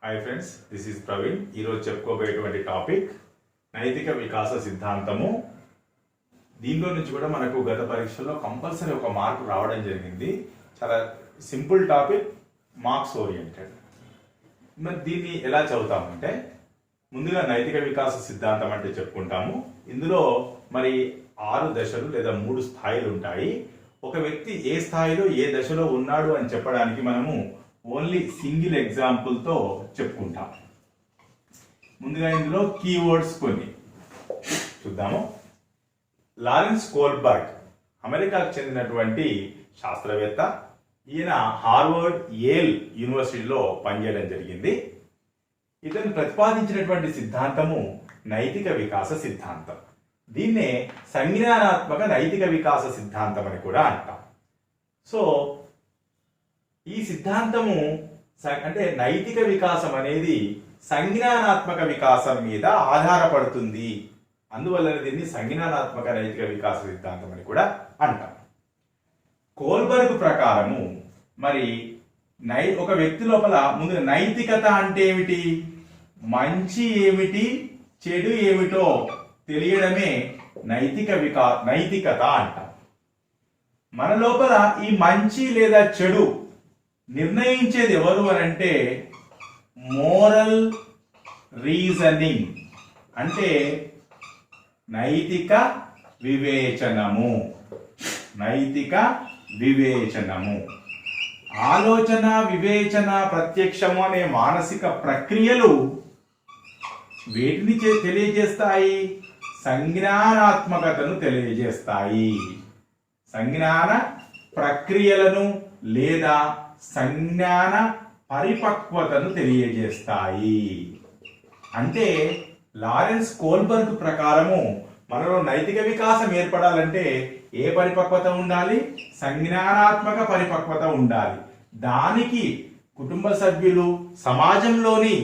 Hi friends, this is Praveen. ఈరోజు చెప్పుకోబోయేటువంటి topic నైతిక వికాస సిద్ధాంతము. దీనిలో నుంచి కూడా మనకు గత పరీక్షలో కంపల్సరీ ఒక మార్క్ రావడం జరిగింది. చాలా సింపుల్ టాపిక్, మార్క్స్ ఓరియంటెడ్. మరి దీన్ని ఎలా చదువుతామంటే, ముందుగా నైతిక వికాస సిద్ధాంతం అంటే చెప్పుకుంటాము. ఇందులో మరి 6 దశలు లేదా 3 స్థాయిలు ఉంటాయి. ఒక వ్యక్తి ఏ స్థాయిలో ఏ దశలో ఉన్నాడు అని చెప్పడానికి మనము ఓన్లీ సింగిల్ ఎగ్జాంపుల్తో చెప్పుకుంటాం. ముందుగా ఇందులో కీవర్డ్స్ కొన్ని చూద్దాము. లారెన్స్ కోల్బర్గ్ అమెరికాకు చెందినటువంటి శాస్త్రవేత్త. ఈయన హార్వర్డ్, యేల్ యూనివర్సిటీలో పనిచేయడం జరిగింది. ఇతను ప్రతిపాదించినటువంటి సిద్ధాంతము నైతిక వికాస సిద్ధాంతం. దీన్నే సంజ్ఞానాత్మక నైతిక వికాస సిద్ధాంతం అని కూడా అంటాం. సో ఈ సిద్ధాంతము అంటే నైతిక వికాసం అనేది సంజ్ఞానాత్మక వికాసం మీద ఆధారపడుతుంది. అందువల్ల దీన్ని సంజ్ఞానాత్మక నైతిక వికాస సిద్ధాంతం అని కూడా అంటాం. కోల్బర్గ్ ప్రకారము మరి ఒక వ్యక్తి లోపల ముందు నైతికత అంటే ఏమిటి, మంచి ఏమిటి, చెడు ఏమిటో తెలియడమే నైతికత అంటాం. మన లోపల ఈ మంచి లేదా చెడు నిర్ణయించేది ఎవరు అని అంటే మోరల్ రీజనింగ్, అంటే నైతిక వివేచనము. ఆలోచన, వివేచన, ప్రత్యక్షము అనే మానసిక ప్రక్రియలు వేటిని తెలియజేస్తాయి? సంజ్ఞానాత్మకతను తెలియజేస్తాయి. సంజ్ఞాన ప్రక్రియలను లేదా సంజ్ఞాన పరిపక్వతను తెలియజేస్తాయి. అంటే లారెన్స్ కోల్బర్గ్ ప్రకారము మనలో నైతిక వికాసం ఏర్పడాలంటే ఏ పరిపక్వత ఉండాలి? సంజ్ఞానాత్మక పరిపక్వత ఉండాలి. దానికి కుటుంబ సభ్యులు, సమాజంలోని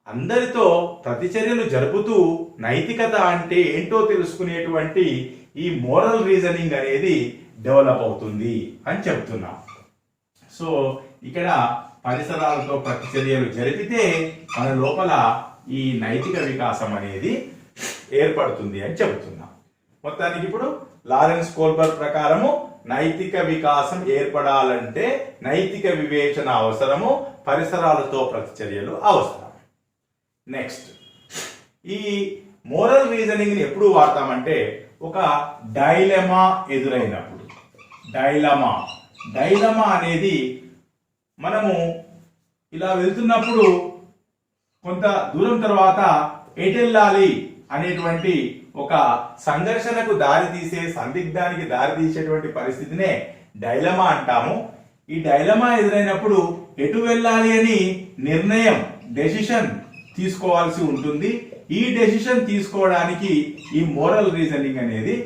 అందరితో ప్రతిచర్యలు జరుపుతూ నైతికత అంటే ఏంటో తెలుసుకునేటువంటి ఈ మోరల్ రీజనింగ్ అనేది డెవలప్ అవుతుంది అని చెప్తున్నాం. సో ఇక్కడ పరిసరాలతో ప్రతిచర్యలు జరిపితే మన లోపల ఈ నైతిక వికాసం అనేది ఏర్పడుతుంది అని చెబుతున్నాం. మొత్తానికి ఇప్పుడు లారెన్స్ కోల్బర్గ్ ప్రకారము నైతిక వికాసం ఏర్పడాలంటే నైతిక వివేచన అవసరము, పరిసరాలతో ప్రతిచర్యలు అవసరం. నెక్స్ట్, ఈ మోరల్ రీజనింగ్ ని ఎప్పుడు వాడతామంటే ఒక డైలమా ఎదురైనప్పుడు. డైలమా అనేది మనము ఇలా వెళ్తున్నప్పుడు కొంత దూరం తర్వాత ఎటెళ్ళాలి అనేటువంటి ఒక సంఘర్షణకు దారితీసే, సందిగ్ధానికి దారితీసేటువంటి పరిస్థితినే డైలమా అంటాము. ఈ డైలమా ఎదురైనప్పుడు ఎటు వెళ్ళాలి అని డెసిషన్ తీసుకోవాల్సి ఉంటుంది. ఈ డెసిషన్ తీసుకోవడానికి ఈ మోరల్ రీజనింగ్ అనేది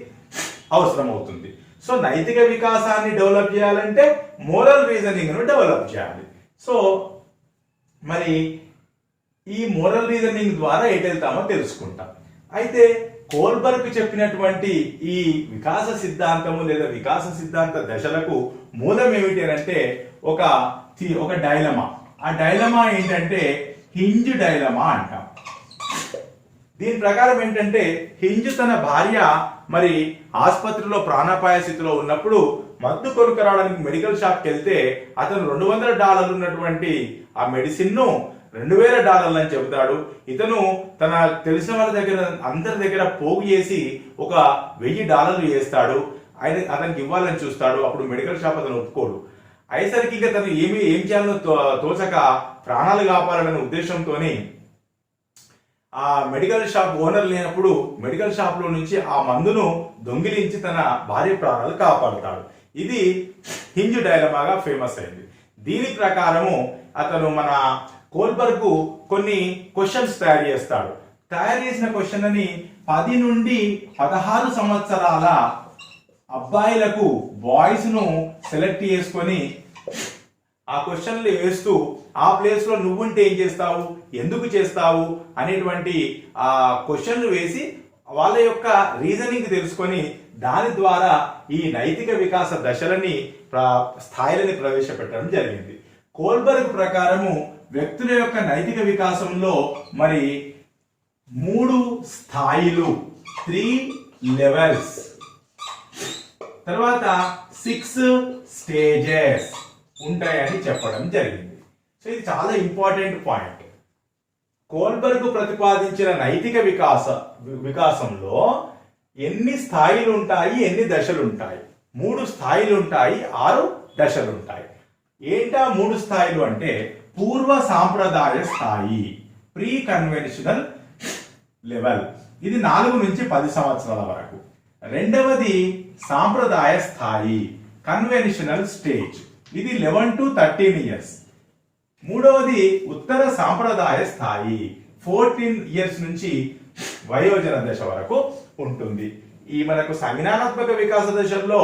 అవసరం అవుతుంది. సో నైతిక వికాసాన్ని డెవలప్ చేయాలంటే మోరల్ రీజనింగ్ ను డెవలప్ చేయాలి. సో మరి ఈ మోరల్ రీజనింగ్ ద్వారా ఎటు వెళ్తామో తెలుసుకుంటాం. అయితే కోల్బర్గ్ చెప్పినటువంటి ఈ వికాస సిద్ధాంతము లేదా వికాస సిద్ధాంత దశలకు మూలం ఏమిటి అంటే ఒక డైలమా. ఆ డైలమా ఏంటంటే హింజ్ డైలమా అంటాం. దీని ప్రకారం ఏంటంటే హింజ్ తన భార్య మరి ఆసుపత్రిలో ప్రాణాపాయ స్థితిలో ఉన్నప్పుడు మందు కొనుక్కరావడానికి మెడికల్ షాప్కి వెళ్తే అతను $200 ఉన్నటువంటి ఆ మెడిసిన్ ను $2000 అని చెబుతాడు. ఇతను తన తెలిసిన వాళ్ళ దగ్గర అందరి దగ్గర పోగు చేసి ఒక $1000 వేస్తాడు. అతనికి ఇవ్వాలని చూస్తాడు. అప్పుడు మెడికల్ షాప్ అతను ఒప్పుకోడు. అయ్యేసరికి ఇక తను ఏం చేయాలో తోచక ప్రాణాలు కాపాడాలనే ఉద్దేశంతోని ఆ మెడికల్ షాప్ ఓనర్ లేనప్పుడు మెడికల్ షాప్ లో నుంచి ఆ మందును దొంగిలించి తన భార్య ప్రాణాలు కాపాడుతాడు. ఇది హింజ్ డైలమాగా ఫేమస్ అయింది. దీని ప్రకారము అతను మన కోల్బర్గ్ కొన్ని క్వశ్చన్స్ తయారు చేస్తాడు. తయారు చేసిన క్వశ్చన్ అని 10 నుండి 16 సంవత్సరాల అబ్బాయిలకు, బాయ్స్ ను సెలెక్ట్ చేసుకొని ఆ క్వశ్చన్లు వేస్తూ ఆ ప్లేస్ లో నువ్వుంటే ఏం చేస్తావు, ఎందుకు చేస్తావు అనేటువంటి ఆ క్వశ్చన్లు వేసి వాళ్ళ యొక్క రీజనింగ్ తెలుసుకొని దాని ద్వారా ఈ నైతిక వికాస దశలని స్థాయిలని ప్రవేశపెట్టడం జరిగింది. కోల్బర్గ్ ప్రకారము వ్యక్తుల యొక్క నైతిక వికాసంలో మరి 3 స్థాయిలు, 3 లెవెల్స్, తర్వాత 6 స్టేజెస్ ఉంటాయని చెప్పడం జరిగింది. సో ఇది చాలా ఇంపార్టెంట్ పాయింట్. కోల్బర్గ్ ప్రతిపాదించిన నైతిక వికాసంలో ఎన్ని స్థాయిలు ఉంటాయి, ఎన్ని దశలు ఉంటాయి? 3 స్థాయిలు ఉంటాయి, 6 దశలు ఉంటాయి. ఏంటా 3 స్థాయిలు అంటే పూర్వ సాంప్రదాయ స్థాయి, ప్రీ కన్వెన్షనల్ లెవెల్, ఇది 4 నుంచి 10 సంవత్సరాల వరకు. రెండవది సాంప్రదాయ స్థాయి, కన్వెన్షనల్ స్టేజ్, ఇది 11 to 13 ఇయర్స్. మూడవది ఉత్తర సాంప్రదాయ స్థాయి, 14 ఇయర్స్ నుంచి వయోజన దశ వరకు ఉంటుంది. ఈ మనకు సంజ్ఞానాత్మక వికాస దశల్లో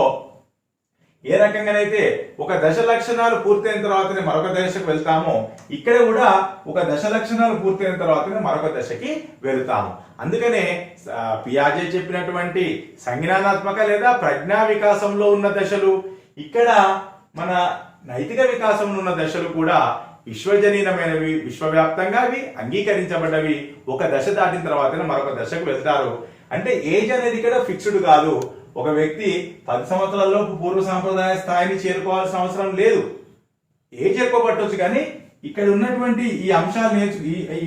ఏ రకంగానైతే ఒక దశ లక్షణాలు పూర్తయిన తర్వాతనే మరొక దశకు వెళ్తామో, ఇక్కడ కూడా ఒక దశ లక్షణాలు పూర్తయిన తర్వాతనే మరొక దశకి వెళ్తాము. అందుకనే పియాజే చెప్పినటువంటి సంజ్ఞానాత్మక లేదా ప్రజ్ఞా వికాసంలో ఉన్న దశలు, ఇక్కడ మన నైతిక వికాసంలో ఉన్న దశలు కూడా విశ్వజనీనమైనవి, విశ్వవ్యాప్తంగా అవి అంగీకరించబడ్డవి. ఒక దశ దాటిన తర్వాతనే మరొక దశకు వెళ్తారు. అంటే ఏజ్ అనేది ఇక్కడ ఫిక్స్డ్ కాదు. ఒక వ్యక్తి 10 సంవత్సరాల్లోపు పూర్వ సాంప్రదాయ స్థాయిని చేరుకోవాల్సిన అవసరం లేదు. ఏజ్ ఎక్కువ పట్టొచ్చు, కానీ ఇక్కడ ఉన్నటువంటి ఈ అంశాలు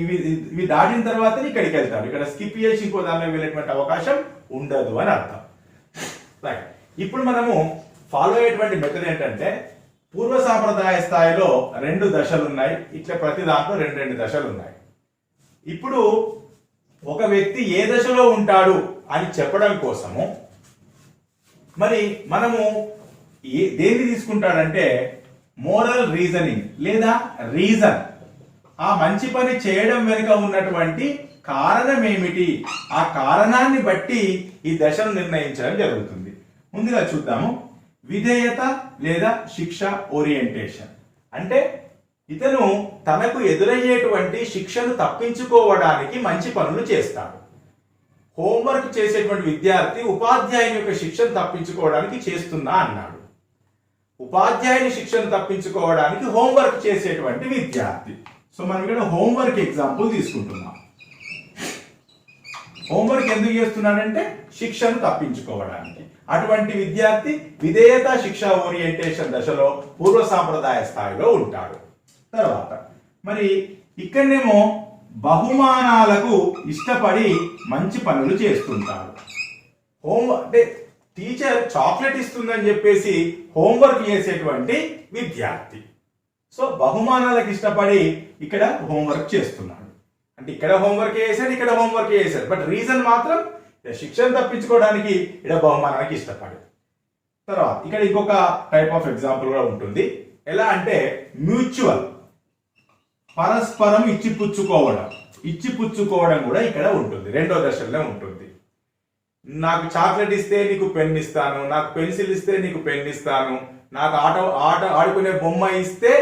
ఇవి దాటిన తర్వాత ఇక్కడికి వెళ్తారు. ఇక్కడ స్కిప్ చేసి ఇంకో దానిలో వెళ్ళేటువంటి అవకాశం ఉండదు అని అర్థం. ఇప్పుడు మనము ఫాలో అయ్యేటువంటి మెథడ్ ఏంటంటే, పూర్వ సాంప్రదాయ స్థాయిలో 2 దశలు ఉన్నాయి. ఇట్లా ప్రతి దాంట్లో 2 దశలు ఉన్నాయి. ఇప్పుడు ఒక వ్యక్తి ఏ దశలో ఉంటాడు అని చెప్పడం కోసము మరి మనము దేన్ని తీసుకుంటాడంటే మోరల్ రీజనింగ్ లేదా రీజన్. ఆ మంచి పని చేయడం వెనుక ఉన్నటువంటి కారణం ఏమిటి, ఆ కారణాన్ని బట్టి ఈ దశను నిర్ణయించడం జరుగుతుంది. ముందుగా చూద్దాము. విధేయత లేదా శిక్ష ఓరియంటేషన్ అంటే ఇతను తనకు ఎదురయ్యేటువంటి శిక్షను తప్పించుకోవడానికి మంచి పనులు చేస్తాడు. హోంవర్క్ చేసేటువంటి విద్యార్థి ఉపాధ్యాయుని యొక్క శిక్షను తప్పించుకోవడానికి చేస్తున్నా అన్నాడు. ఉపాధ్యాయుని శిక్షను తప్పించుకోవడానికి హోంవర్క్ చేసేటువంటి విద్యార్థి. సో మనం ఇక్కడ హోంవర్క్ ఎగ్జాంపుల్ తీసుకుంటున్నాం. హోంవర్క్ ఎందుకు చేస్తున్నాడంటే శిక్షను తప్పించుకోవడానికి. అటువంటి విద్యార్థి విధేయత శిక్ష ఓరియంటేషన్ దశలో పూర్వ సాంప్రదాయ స్థాయిలో ఉంటాడు. తర్వాత మరి ఇక్కడనేమో బహుమానాలకు ఇష్టపడి మంచి పనులు చేస్తుంటారు. అంటే టీచర్ చాక్లెట్ ఇస్తుందని చెప్పేసి హోంవర్క్ చేసేటువంటి విద్యార్థి. సో బహుమానాలకు ఇష్టపడి ఇక్కడ హోంవర్క్ చేస్తున్నాడు. అంటే ఇక్కడ హోంవర్క్ చేశాడు, ఇక్కడ హోంవర్క్ చేశాడు, బట్ రీజన్ మాత్రం శిక్షను తప్పించుకోవడానికి ఇక్కడ బహుమానానికి ఇష్టపడి. తర్వాత ఇక్కడ ఇంకొక టైప్ ఆఫ్ ఎగ్జాంపుల్ కూడా ఉంటుంది. ఎలా అంటే మ్యూచువల్, పరస్పరం ఇచ్చిపుచ్చుకోవడం కూడా ఇక్కడ ఉంటుంది. 2వ దశలో ఉంటుంది. నాకు చాక్లెట్ ఇస్తే నీకు పెన్ ఇస్తాను, నాకు పెన్సిల్ ఇస్తే నీకు పెన్ ఇస్తాను, నాకు ఆట ఆడుకునే బొమ్మ ఇస్తే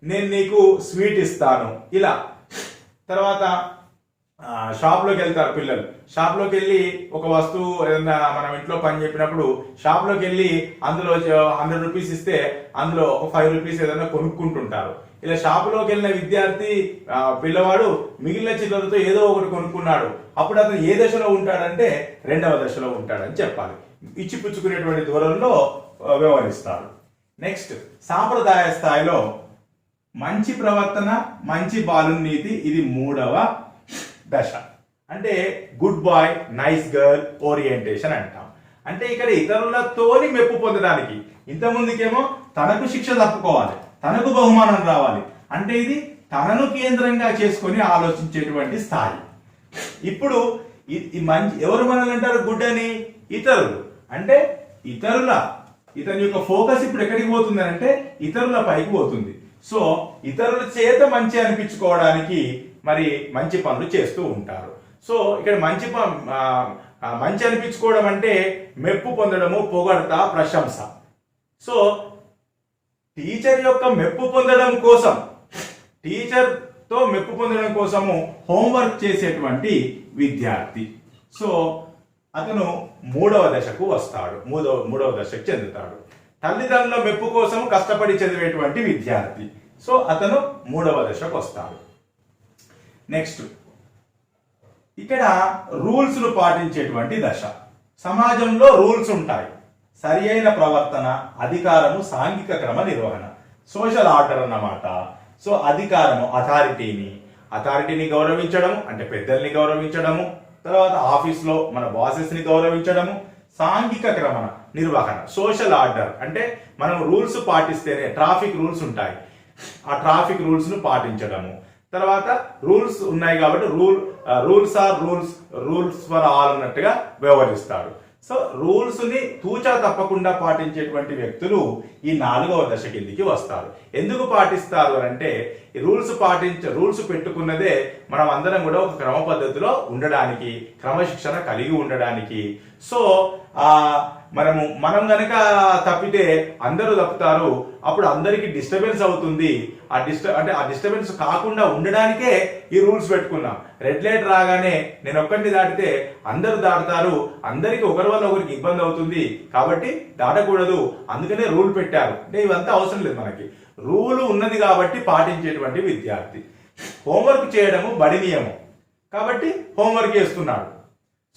నేను నీకు స్వీట్ ఇస్తాను, ఇలా. తర్వాత షాప్లోకి వెళ్తారు పిల్లలు. షాప్లోకి వెళ్ళి ఒక వస్తువు ఏదైనా మనం ఇంట్లో పని చెప్పినప్పుడు షాప్లోకి వెళ్ళి అందులో 100 రూపీస్ ఇస్తే అందులో ఒక 5 రూపీస్ ఏదైనా కొనుక్కుంటుంటారు. ఇలా షాపులోకి వెళ్ళిన విద్యార్థి పిల్లవాడు మిగిలిన చిల్లరతో ఏదో ఒకటి కొనుక్కున్నాడు. అప్పుడు అతను ఏ దశలో ఉంటాడంటే 2వ దశలో ఉంటాడని చెప్పాలి. ఇచ్చిపుచ్చుకునేటువంటి దూరంలో వ్యవహరిస్తాడు. నెక్స్ట్ సాంప్రదాయ స్థాయిలో మంచి ప్రవర్తన, మంచి బాలునీతి, ఇది 3వ దశ. అంటే good boy, nice girl orientation అంటాం. అంటే ఇక్కడ ఇతరులతోని మెప్పు పొందడానికి, ఇంతకుముందుకేమో తనకు శిక్ష తప్పుకోవాలి, తనకు బహుమానం రావాలి, అంటే ఇది తనను కేంద్రంగా చేసుకొని ఆలోచించేటువంటి స్థాయి. ఇప్పుడు ఎవరు మనల్ని అంటారు గుడ్ అని? ఇతరులు. అంటే ఇతని యొక్క ఫోకస్ ఇప్పుడు ఎక్కడికి పోతుంది అంటే ఇతరుల పైకి పోతుంది. సో ఇతరుల చేత మంచి అనిపించుకోవడానికి మరి మంచి పనులు చేస్తూ ఉంటారు. సో ఇక్కడ మంచి అనిపించుకోవడం అంటే మెప్పు పొందడము, పొగడ్త, ప్రశంస. సో టీచర్ యొక్క మెప్పు పొందడం కోసం, టీచర్తో మెప్పు పొందడం కోసము హోంవర్క్ చేసేటువంటి విద్యార్థి. సో అతను 3వ దశకు వస్తాడు, మూడవ దశకు చెందుతాడు. తల్లిదండ్రుల మెప్పు కోసం కష్టపడి చదివేటువంటి విద్యార్థి. సో అతను మూడవ దశకు వస్తాడు. నెక్స్ట్ ఇక్కడ రూల్స్ ను పాటించేటువంటి దశ. సమాజంలో రూల్స్ ఉంటాయి. సరి అయిన ప్రవర్తన, అధికారము, సాంఘిక క్రమ నిర్వహణ, సోషల్ ఆర్డర్ అన్నమాట. సో అధికారము, అథారిటీని గౌరవించడము అంటే పెద్దల్ని గౌరవించడము, తర్వాత ఆఫీస్లో మన బాసెస్ ని గౌరవించడము, సాంఘిక క్రమ నిర్వహణ సోషల్ ఆర్డర్ అంటే మనం రూల్స్ పాటిస్తేనే, ట్రాఫిక్ రూల్స్ ఉంటాయి, ఆ ట్రాఫిక్ రూల్స్ ను పాటించడము. తర్వాత రూల్స్ ఉన్నాయి కాబట్టి rules are rules for all అన్నట్టుగా వ్యవహరిస్తాడు. సో రూల్స్ ని తూచా తప్పకుండా పాటించేటువంటి వ్యక్తులు ఈ 4వ దశ కిందికి వస్తారు. ఎందుకు పాటిస్తారు అంటే రూల్స్ పెట్టుకున్నదే మనం అందరం కూడా ఒక క్రమ పద్ధతిలో ఉండడానికి, క్రమశిక్షణ కలిగి ఉండడానికి. సో మనం గనక తప్పితే అందరూ తప్పుతారు, అప్పుడు అందరికి డిస్టర్బెన్స్ అవుతుంది. ఆ డిస్టర్బెన్స్ కాకుండా ఉండడానికే ఈ రూల్స్ పెట్టుకున్నాం. రెడ్ లైట్ రాగానే నేను ఒక్కడిని దాటితే అందరూ దాటుతారు, అందరికి ఒకరి వల్ల ఒకరికి ఇబ్బంది అవుతుంది, కాబట్టి దాటకూడదు, అందుకనే రూల్ పెట్టారు. అంటే ఇవంతా అవసరం లేదు, మనకి రూల్ ఉన్నది కాబట్టి పాటించేటువంటి విద్యార్థి. హోంవర్క్ చేయడము బడి నియమం కాబట్టి హోంవర్క్ చేస్తున్నాడు.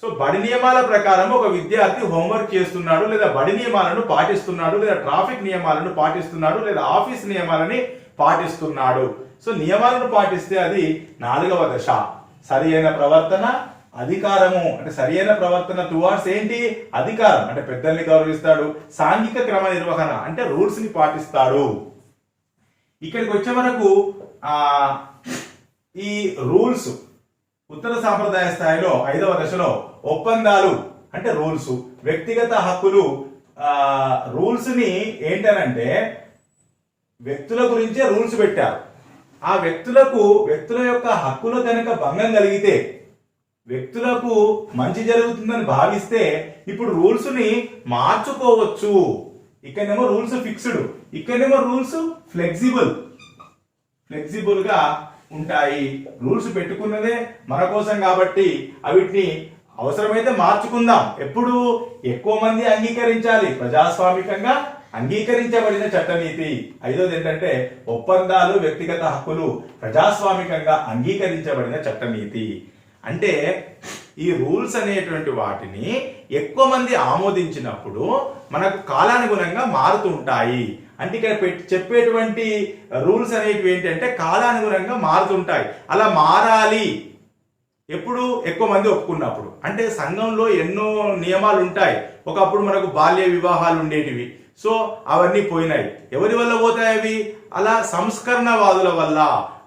సో బడి నియమాల ప్రకారం ఒక విద్యార్థి హోంవర్క్ చేస్తున్నాడు, లేదా బడి నియమాలను పాటిస్తున్నాడు, లేదా ట్రాఫిక్ నియమాలను పాటిస్తున్నాడు, లేదా ఆఫీస్ నియమాలని పాటిస్తున్నాడు. సో నియమాలను పాటిస్తే అది 4వ దశ. సరి అయిన ప్రవర్తన, అధికారము అంటే సరి అయిన ప్రవర్తన టువార్డ్స్ ఏంటి, అధికారం అంటే పెద్దల్ని గౌరవిస్తాడు, సాంఘిక క్రమ నిర్వహణ అంటే రూల్స్ ని పాటిస్తాడు. ఇక్కడికి వచ్చే వరకు ఈ రూల్స్ ఉత్తర సాంప్రదాయ స్థాయిలో 5వ దశలో ఒప్పందాలు అంటే రూల్స్, వ్యక్తిగత హక్కులు. రూల్స్ ని ఏంటనంటే వ్యక్తుల గురించే రూల్స్ పెట్టారు. ఆ వ్యక్తుల యొక్క హక్కులు కనుక భంగం కలిగితే, వ్యక్తులకు మంచి జరుగుతుందని భావిస్తే ఇప్పుడు రూల్స్ ని మార్చుకోవచ్చు. ఇక్కడేమో రూల్స్ ఫిక్స్డ్, ఇక్కడేమో రూల్స్ ఫ్లెక్సిబుల్ గా ఉంటాయి. రూల్స్ పెట్టుకున్నదే మన కోసం కాబట్టి అవిటిని అవసరమైతే మార్చుకుందాం. ఎప్పుడు ఎక్కువ మంది అంగీకరించాలి, ప్రజాస్వామికంగా అంగీకరించబడిన చట్టనీతి. 5వది ఏంటంటే ఒప్పందాలు, వ్యక్తిగత హక్కులు ప్రజాస్వామికంగా అంగీకరించబడిన చట్టనీతి. అంటే ఈ రూల్స్ అనేటువంటి వాటిని ఎక్కువ మంది ఆమోదించినప్పుడు మనకు కాలానుగుణంగా మారుతూ ఉంటాయి. అంటే ఇక్కడ చెప్పేటువంటి రూల్స్ అనేటివి ఏంటంటే కాలానుగుణంగా మారుతుంటాయి. అలా మారాలి ఎప్పుడు ఎక్కువ మంది ఒప్పుకున్నప్పుడు. అంటే సంఘంలో ఎన్నో నియమాలు ఉంటాయి. ఒకప్పుడు మనకు బాల్య వివాహాలు ఉండేటివి, సో అవన్నీ పోయినాయి. ఎవరి వల్ల పోతాయి అవి? అలా సంస్కరణవాదుల వల్ల.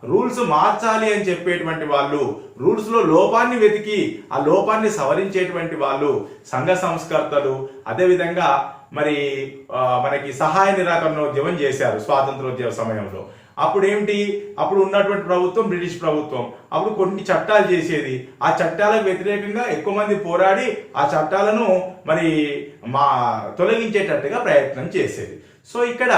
రూల్స్ మార్చాలి అని చెప్పేటువంటి వాళ్ళు, రూల్స్ లో లోపాన్ని వెతికి ఆ లోపాన్ని సవరించేటువంటి వాళ్ళు సంఘ సంస్కర్తలు. అదేవిధంగా మనకి సహాయ నిరాకరణోద్యమం చేశారు స్వాతంత్రోద్యమ సమయంలో. అప్పుడు ఉన్నటువంటి ప్రభుత్వం బ్రిటిష్ ప్రభుత్వం. అప్పుడు కొన్ని చట్టాలు చేసేది, ఆ చట్టాలకు వ్యతిరేకంగా ఎక్కువ మంది పోరాడి ఆ చట్టాలను తొలగించేటట్టుగా ప్రయత్నం చేసేది. సో ఇక్కడ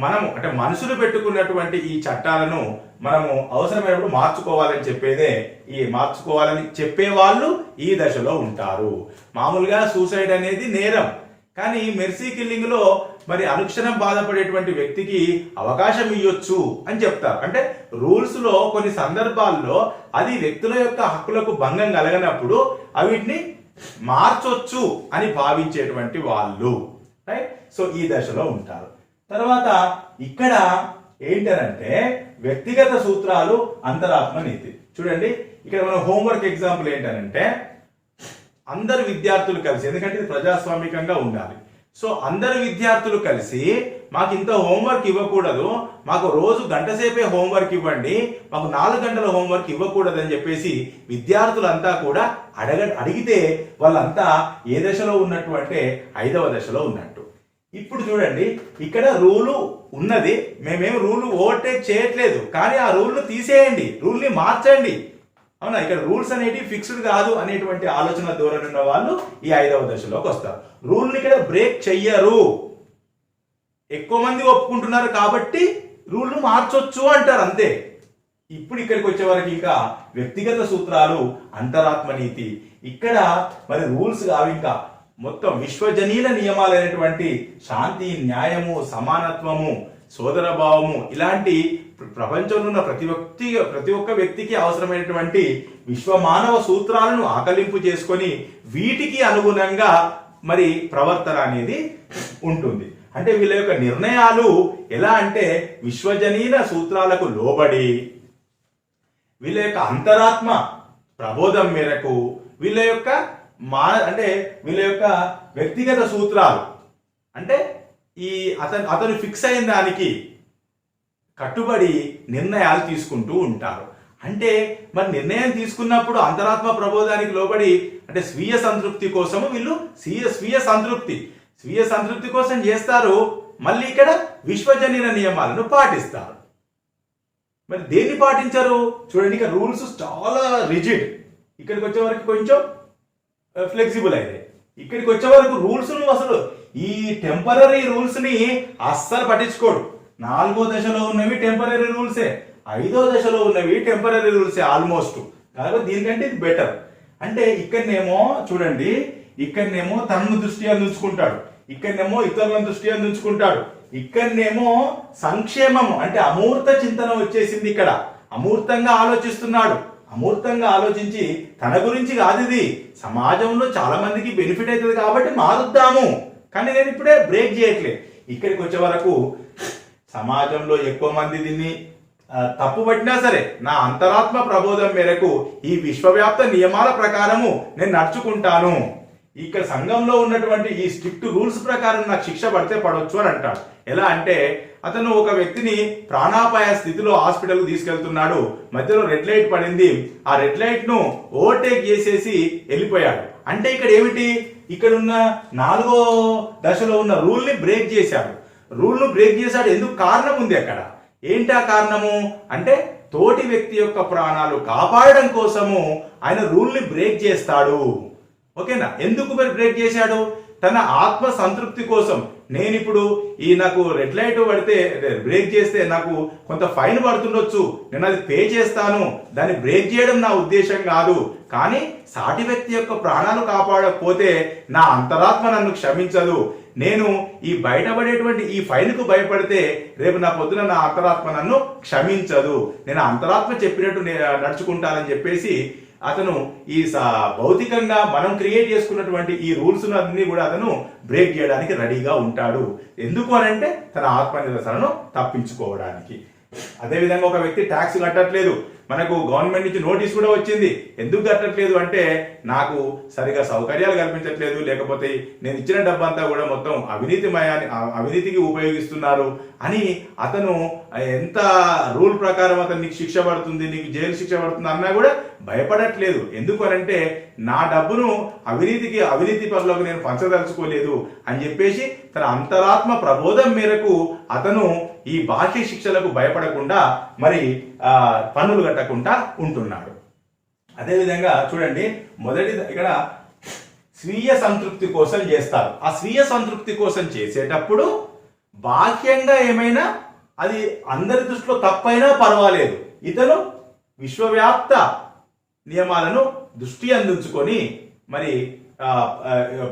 మనము అంటే మనుషులు పెట్టుకున్నటువంటి ఈ చట్టాలను మనము అవసరమైనప్పుడు మార్చుకోవాలని చెప్పే వాళ్ళు ఈ దశలో ఉంటారు. మామూలుగా సూసైడ్ అనేది నేరం, కానీ మెర్సీ కిల్లింగ్ లో అనుక్షణం బాధపడేటువంటి వ్యక్తికి అవకాశం ఇవ్వచ్చు అని చెప్తారు. అంటే రూల్స్ లో కొన్ని సందర్భాల్లో అది వ్యక్తుల యొక్క హక్కులకు భంగం కలగనప్పుడు అవిటిని మార్చొచ్చు అని భావించేటువంటి వాళ్ళు, రైట్? సో ఈ దశలో ఉంటారు. తర్వాత ఇక్కడ ఏంటంటే వ్యక్తిగత సూత్రాలు, అంతరాత్మ నీతి. చూడండి ఇక్కడ మనం హోంవర్క్ ఎగ్జాంపుల్ ఏంటంటే అందరు విద్యార్థులు కలిసి, ఎందుకంటే ఇది ప్రజాస్వామికంగా ఉండాలి. సో అందరు విద్యార్థులు కలిసి మాకు ఇంత హోంవర్క్ ఇవ్వకూడదు, మాకు రోజు గంట సేపే హోంవర్క్ ఇవ్వండి, మాకు 4 గంటల హోంవర్క్ ఇవ్వకూడదు అని చెప్పేసి విద్యార్థులంతా కూడా అడిగితే వాళ్ళంతా ఏ దశలో ఉన్నట్టు అంటే 5వ దశలో ఉన్నట్టు. ఇప్పుడు చూడండి ఇక్కడ రూలు ఉన్నది, మేమేం రూల్ ఓవర్టేక్ చేయట్లేదు, కానీ ఆ రూల్ను తీసేయండి, రూల్ని మార్చండి. అవునా? ఇక్కడ రూల్స్ అనేవి ఫిక్స్డ్ కాదు అనేటువంటి ఆలోచన ధోరణి ఉన్న వాళ్ళు ఈ 5వ దశలోకి వస్తారు. రూల్ని ఇక్కడ బ్రేక్ చెయ్యరు, ఎక్కువ మంది ఒప్పుకుంటున్నారు కాబట్టి రూల్ను మార్చొచ్చు అంటారు, అంతే. ఇప్పుడు ఇక్కడికి వచ్చే వరకు ఇంకా వ్యక్తిగత సూత్రాలు, అంతరాత్మ నీతి. ఇక్కడ రూల్స్ కావు, ఇంకా మొత్తం విశ్వజనీన నియమాలైనటువంటి శాంతి, న్యాయము, సమానత్వము, సోదర భావము, ఇలాంటి ప్రపంచంలో ఉన్న ప్రతి ఒక్క వ్యక్తికి అవసరమైనటువంటి విశ్వమానవ సూత్రాలను ఆకలింపు చేసుకొని వీటికి అనుగుణంగా మరి ప్రవర్తన అనేది ఉంటుంది. అంటే వీళ్ళ యొక్క నిర్ణయాలు ఎలా అంటే విశ్వజనీన సూత్రాలకు లోబడి వీళ్ళ యొక్క అంతరాత్మ ప్రబోధం మేరకు వీళ్ళ యొక్క వీళ్ళ యొక్క వ్యక్తిగత సూత్రాలు అంటే ఈ అతను ఫిక్స్ అయిన దానికి కట్టుబడి నిర్ణయాలు తీసుకుంటూ ఉంటారు. అంటే మరి నిర్ణయం తీసుకున్నప్పుడు అంతరాత్మ ప్రబోధానికి లోబడి అంటే స్వీయ సంతృప్తి కోసము వీళ్ళు స్వీయ సంతృప్తి కోసం చేస్తారు. మళ్ళీ ఇక్కడ విశ్వజనీన నియమాలను పాటిస్తారు. మరి దేన్ని పాటించరు చూడండి, ఇక రూల్స్ చాలా రిజిడ్, ఇక్కడికి వచ్చే వరకు కొంచెం ఫ్లెక్సిబుల్ అయినాయి. ఇక్కడికి వచ్చే వరకు రూల్స్ అసలు ఈ టెంపరరీ రూల్స్ ని అస్సలు పట్టించుకోడు. 4వ దశలో ఉన్నవి టెంపరరీ రూల్సే, 5వ దశలో ఉన్నవి టెంపరరీ రూల్సే ఆల్మోస్ట్. కాబట్టి దీనికంటే ఇది బెటర్. అంటే ఇక్కడనేమో చూడండి, ఇక్కడనేమో తనను దృష్టి అందించుకుంటాడు, ఇక్కడనేమో ఇతరులను దృష్టి అందించుకుంటాడు, ఇక్కడనేమో సంక్షేమము అంటే అమూర్త చింతన వచ్చేసింది. ఇక్కడ అమూర్తంగా ఆలోచిస్తున్నాడు. అమూర్తంగా ఆలోచించి తన గురించి కాదు, ఇది సమాజంలో చాలా మందికి బెనిఫిట్ అవుతుంది కాబట్టి మారుద్దాము, కానీ నేను ఇప్పుడే బ్రేక్ చేయట్లే. ఇక్కడికి వచ్చే వరకు సమాజంలో ఎక్కువ మంది దీన్ని తప్పు పట్టినా సరే నా అంతరాత్మ ప్రబోధం మేరకు ఈ విశ్వవ్యాప్త నియమాల ప్రకారము నేను నడుచుకుంటాను. ఇక్కడ సంఘంలో ఉన్నటువంటి ఈ స్ట్రిక్ట్ రూల్స్ ప్రకారం నాకు శిక్ష పడితే పడవచ్చు అని అంటాడు. ఎలా అంటే అతను ఒక వ్యక్తిని ప్రాణాపాయ స్థితిలో హాస్పిటల్ తీసుకెళ్తున్నాడు, మధ్యలో రెడ్ లైట్ పడింది, ఆ రెడ్ లైట్ ను ఓవర్టేక్ చేసేసి వెళ్ళిపోయాడు. అంటే ఇక్కడ ఏమిటి, ఇక్కడ ఉన్న 4వ దశలో ఉన్న రూల్ ని బ్రేక్ చేశాడు. రూల్ ను బ్రేక్ చేశాడు, ఎందుకు కారణం ఉంది అక్కడ. ఏంటి ఆ కారణము అంటే తోటి వ్యక్తి యొక్క ప్రాణాలు కాపాడడం కోసము ఆయన రూల్ ని బ్రేక్ చేస్తాడు. ఓకేనా, ఎందుకు మరి బ్రేక్ చేశాడు, తన ఆత్మ సంతృప్తి కోసం. నేను ఇప్పుడు నాకు రెడ్ లైట్ పడితే బ్రేక్ చేస్తే నాకు కొంత ఫైన్ పడుతుండొచ్చు, నేను అది పే చేస్తాను, దాన్ని బ్రేక్ చేయడం నా ఉద్దేశం కాదు. కానీ సాటి వ్యక్తి యొక్క ప్రాణాలు కాపాడకపోతే నా అంతరాత్మ నన్ను క్షమించదు. నేను ఈ బయటపడేటువంటి ఈ ఫైన్ కు భయపడితే రేపు నా పొద్దున నా అంతరాత్మ నన్ను క్షమించదు, నేను అంతరాత్మ చెప్పినట్టు నడుచుకుంటానని చెప్పేసి అతను ఈ భౌతికంగా మనం క్రియేట్ చేసుకున్నటువంటి ఈ రూల్స్ అన్ని కూడా అతను బ్రేక్ చేయడానికి రెడీగా ఉంటాడు. ఎందుకు అని అంటే తన ఆత్మ నిరసనను తప్పించుకోవడానికి. అదేవిధంగా ఒక వ్యక్తి ట్యాక్స్ కట్టట్లేదు, మనకు గవర్నమెంట్ నుంచి నోటీస్ కూడా వచ్చింది. ఎందుకు కట్టట్లేదు అంటే నాకు సరిగా సౌకర్యాలు కల్పించట్లేదు, లేకపోతే నేను ఇచ్చిన డబ్బంతా కూడా మొత్తం అవినీతికి ఉపయోగిస్తున్నారు అని అతను ఎంత రూల్ ప్రకారం అతను నీకు శిక్ష పడుతుంది, నీకు జైలు శిక్ష పడుతుంది అన్నా కూడా భయపడట్లేదు. ఎందుకు అనంటే నా డబ్బును అవినీతి పనులకు నేను పంచదలుచుకోలేదు అని చెప్పేసి తన అంతరాత్మ ప్రబోధం మేరకు అతను ఈ బాహ్య శిక్షలకు భయపడకుండా మరి పన్నులు కట్టకుండా ఉంటున్నాడు. అదేవిధంగా చూడండి, మొదటి ఇక్కడ స్వీయ సంతృప్తి కోసం చేస్తారు. ఆ స్వీయ సంతృప్తి కోసం చేసేటప్పుడు బాహ్యంగా ఏమైనా అది అందరి దృష్టిలో తప్పైనా పర్వాలేదు, ఇతను విశ్వవ్యాప్త నియమాలను దృష్టి అందించుకొని మరి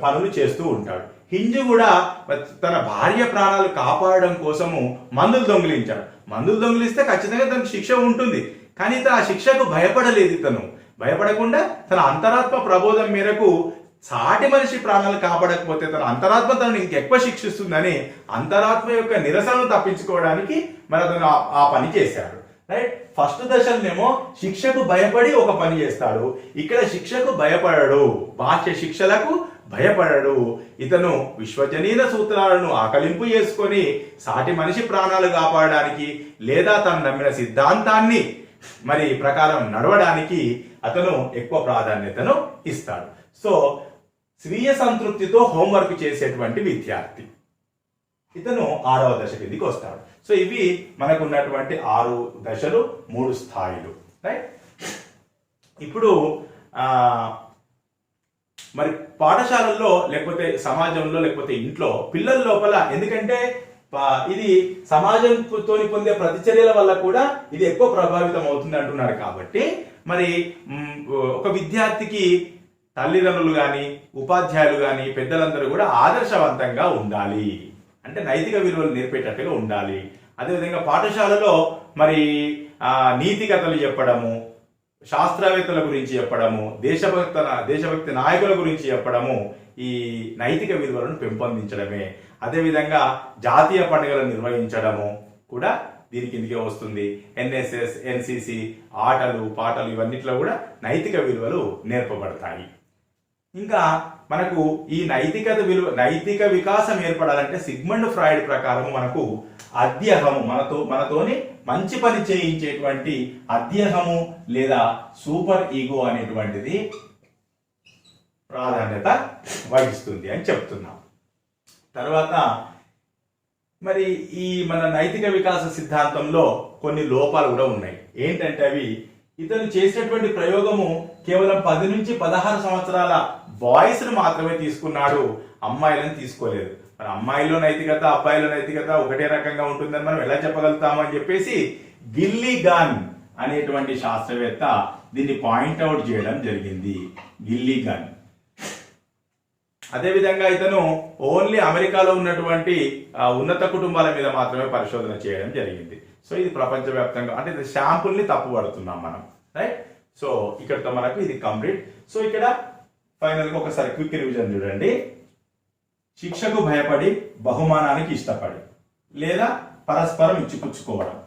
పనులు చేస్తూ ఉంటాడు. హింజు కూడా తన భార్య ప్రాణాలు కాపాడడం కోసము మందులు దొంగిలించాడు. మందులు దొంగిలిస్తే ఖచ్చితంగా తనకు శిక్ష ఉంటుంది, కానీ ఇతను ఆ శిక్షకు భయపడలేదు. ఇతను భయపడకుండా తన అంతరాత్మ ప్రబోధం మేరకు సాటి మనిషి ప్రాణాలు కాపాడకపోతే తన అంతరాత్మ తనను ఇంకెక్కువ శిక్షిస్తుందని అంతరాత్మ యొక్క నిరసనను తప్పించుకోవడానికి మరి అతను ఆ పని చేశాడు. రైట్, ఫస్ట్ దశలోనేమో శిక్షకు భయపడి ఒక పని చేస్తాడు, ఇక్కడ శిక్షకు భయపడడు, బాహ్య శిక్షలకు భయపడడు. ఇతను విశ్వజనీన సూత్రాలను ఆకలింపు చేసుకొని సాటి మనిషి ప్రాణాలు కాపాడడానికి లేదా తను నమ్మిన సిద్ధాంతాన్ని మరి ప్రకారం నడవడానికి అతను ఎక్కువ ప్రాధాన్యతను ఇస్తాడు. సో స్వీయ సంతృప్తితో హోంవర్క్ చేసేటువంటి విద్యార్థి ఇతను 6వ దశ కిందికి వస్తాడు. సో ఇవి మనకు ఉన్నటువంటి 6 దశలు, 3 స్థాయిలు. రైట్, ఇప్పుడు మరి పాఠశాలల్లో లేకపోతే సమాజంలో లేకపోతే ఇంట్లో పిల్లల లోపల, ఎందుకంటే ఇది సమాజంతో పొందే ప్రతిచర్యల వల్ల కూడా ఇది ఎక్కువ ప్రభావితం అవుతుంది అంటున్నారు. కాబట్టి మరి ఒక విద్యార్థికి తల్లిదండ్రులు కానీ ఉపాధ్యాయులు కానీ పెద్దలందరూ కూడా ఆదర్శవంతంగా ఉండాలి, అంటే నైతిక విలువలు నేర్పేటట్టుగా ఉండాలి. అదేవిధంగా పాఠశాలలో మరి నీతి కథలు చెప్పడము, శాస్త్రవేత్తల గురించి చెప్పడము, దేశభక్తి నాయకుల గురించి చెప్పడము ఈ నైతిక విలువలను పెంపొందించడమే. అదేవిధంగా జాతీయ పండుగలను నిర్వహించడము కూడా దీని కిందకే వస్తుంది. ఎన్ఎస్ఎస్, ఎన్సిసి, ఆటలు పాటలు ఇవన్నిట్లో కూడా నైతిక విలువలు నేర్పబడతాయి. ఇంకా మనకు ఈ నైతిక వికాసం ఏర్పడాలంటే సిగ్మండ్ ఫ్రాయిడ్ ప్రకారం మనకు అధ్యహము మనతోని మంచి పని చేయించేటువంటి అధ్యహము లేదా సూపర్ ఈగో అనేటువంటిది ప్రాధాన్యత వహిస్తుంది అని చెప్తున్నాం. తర్వాత మరి ఈ మన నైతిక వికాస సిద్ధాంతంలో కొన్ని లోపాలు కూడా ఉన్నాయి. ఏంటంటే అవి ఇతను చేసినటువంటి ప్రయోగము కేవలం 10 నుంచి 16 సంవత్సరాల బాయ్స్ ను మాత్రమే తీసుకున్నాడు, అమ్మాయిలను తీసుకోలేదు. మరి అమ్మాయిలో నైతికత అబ్బాయిలో నైతికత ఒకటే రకంగా ఉంటుందని మనం ఎలా చెప్పగలుగుతాము అని చెప్పేసి గిల్లిగాన్ అనేటువంటి శాస్త్రవేత్త దీన్ని పాయింట్అవుట్ చేయడం జరిగింది. గిల్లిగాన్. అదేవిధంగా ఇతను ఓన్లీ అమెరికాలో ఉన్నటువంటి ఉన్నత కుటుంబాల మీద మాత్రమే పరిశోధన చేయడం జరిగింది. సో ఇది ప్రపంచవ్యాప్తంగా అంటే శాంపుల్ని తప్పు పడుతున్నాం మనం, రైట్? సో ఇక్కడతో మనకు ఇది కంప్లీట్. సో ఇక్కడ ఫైనల్గా ఒకసారి క్విక్ రివిజన్ చూడండి. శిక్షకు భయపడి బహుమానానికి ఇష్టపడి లేదా పరస్పరం ఇచ్చిపుచ్చుకోవడం,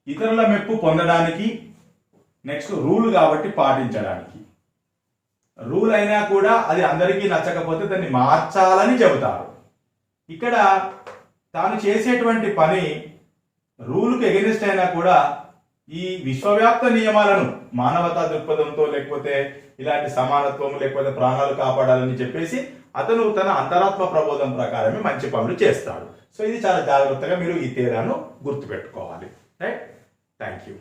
ఇతరుల మెప్పు పొందడానికి, నెక్స్ట్ రూల్ కాబట్టి పాటించడానికి. రూల్ అయినా కూడా అది అందరికీ నచ్చకపోతే దాన్ని మార్చాలని చెబుతారు. ఇక్కడ తాను చేసేటువంటి పని రూల్కు ఎగెనిస్ట్ అయినా కూడా ఈ విశ్వవ్యాప్త నియమాలను మానవతా దృక్పథంతో లేకపోతే ఇలాంటి సమానత్వం లేకపోతే ప్రాణాలు కాపాడాలని చెప్పేసి అతను తన అంతరాత్మ ప్రబోధం ప్రకారమే మంచి పనులు చేస్తాడు. సో ఇది చాలా జాగ్రత్తగా మీరు ఈ తేడాను గుర్తుపెట్టుకోవాలి, రైట్? Thank you.